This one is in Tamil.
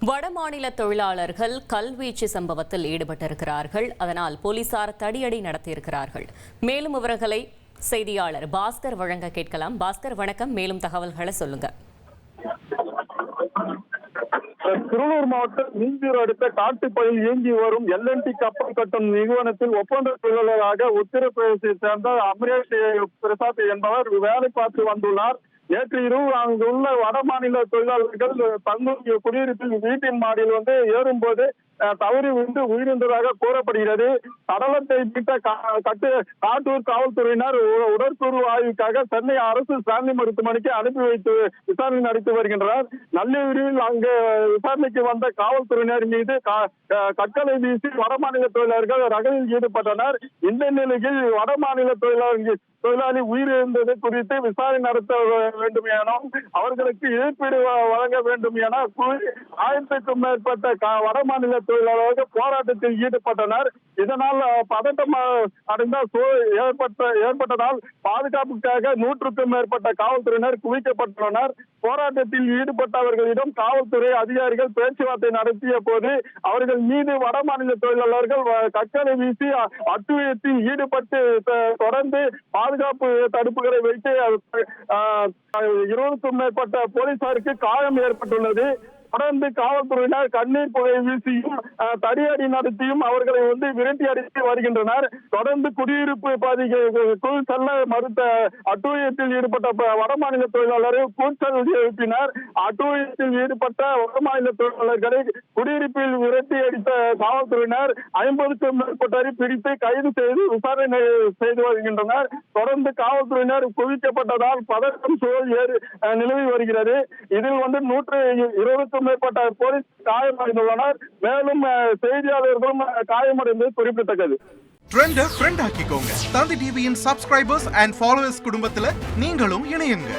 வடமாநில தொழிலாளர்கள் கல்வீச்சு சம்பவத்தில் ஈடுபட்டிருக்கிறார்கள். அதனால் போலீசார் தடியடி நடத்தியிருக்கிறார்கள். மேலும் விவரங்களை செய்தியாளர் பாஸ்கர் வழங்க கேட்கலாம். பாஸ்கர், வணக்கம். மேலும் தகவல்களை சொல்லுங்க. திருவள்ளூர் மாவட்டம் மீஞ்சூர் அடுத்த காட்டுப்பகுதியில் இயங்கி வரும் LNT கப்பல் கட்டும் நிறுவனத்தில் ஒப்பந்த தொழிலாளராக உத்தரப்பிரதேசத்தை சேர்ந்த அமரேஷ் பிரசாத் என்பவர் வேலை பார்த்து வந்துள்ளார். நேற்று இரவு அங்குள்ள வடமாநில தொழிலாளர்கள் தங்களுடைய குடியிருப்பில் வீட்டின் மாடியில் ஏறும்போது தவறி விழுந்து உயிரிழந்ததாக கூறப்படுகிறது. சடலத்தை மீட்ட காட்டூர் காவல்துறையினர் உடற்கூறு ஆய்வுக்காக சென்னை அரசு ஸ்டான்லி மருத்துவமனைக்கு அனுப்பி வைத்து விசாரணை நடத்தி வருகின்றனர். நள்ளிரவில் அங்கு விசாரணைக்கு வந்த காவல்துறையினர் மீது கற்களை வீசி வடமாநில தொழிலாளர்கள் ரகளில் ஈடுபட்டனர். இந்த நிலையில் வடமாநில தொழிலாளி உயிரிழந்தது குறித்து விசாரணை நடத்த வேண்டும் எனவும் அவர்களுக்கு இழப்பீடு வழங்க வேண்டும் என 1000க்கும் மேற்பட்ட வடமாநில தொழிலாளர்கள் போராட்டத்தில் ஈடுபட்டனர். இதனால் பதட்டம் அடைந்த ஏற்பட்டதால் பாதுகாப்புக்காக 100க்கும் மேற்பட்ட காவல்துறையினர் குவிக்கப்பட்டுள்ளனர். போராட்டத்தில் ஈடுபட்டவர்களிடம் காவல்துறை அதிகாரிகள் பேச்சுவார்த்தை நடத்திய போது அவர்கள் மீது வடமாநில தொழிலாளர்கள் கற்களை வீசி அட்டுழியத்தில் ஈடுபட்டு தொடர்ந்து பாதுகாப்பு தடுப்புகளை வைத்து 20க்கும் மேற்பட்ட போலீசாருக்கு காயம் ஏற்பட்டுள்ளது. தொடர்ந்து காவல்துறையினர் கண்ணீர் புகை வீசியும் தடியடி நடத்தியும் அவர்களை விரட்டி அடித்து வருகின்றனர். தொடர்ந்து குடியிருப்பு பகுதிக்குள் செல்ல மறுத்த அட்டூழியத்தில் ஈடுபட்ட வடமாநில தொழிலாளரை கூச்சல் எழுப்பினர். அட்டூழியத்தில் ஈடுபட்ட வடமாநில தொழிலாளர்களை குடியிருப்பில் விரட்டி அடித்த காவல்துறையினர் 50க்கும் மேற்பட்டோரை பிடித்து கைது செய்து விசாரணை செய்து வருகின்றனர். தொடர்ந்து காவல்துறையினர் குவிக்கப்பட்டதால் பதட்டம் சூழல் நிலவி வருகிறது. இதில் 120க்கும் மேற்பட்ட போலீஸ் காயமடைந்துள்ளனர். மேலும் செய்தியாளர்களும் காயமடைந்தது குறிப்பிடத்தக்கது. ட்ரெண்ட ஃப்ரெண்ட் ஆக்கிக்கோங்க. தந்தி டிவியின் சப்ஸ்கிரைபர்ஸ் அண்ட் ஃபாலோவர்ஸ் குடும்பத்துல நீங்களும் இணையுங்க.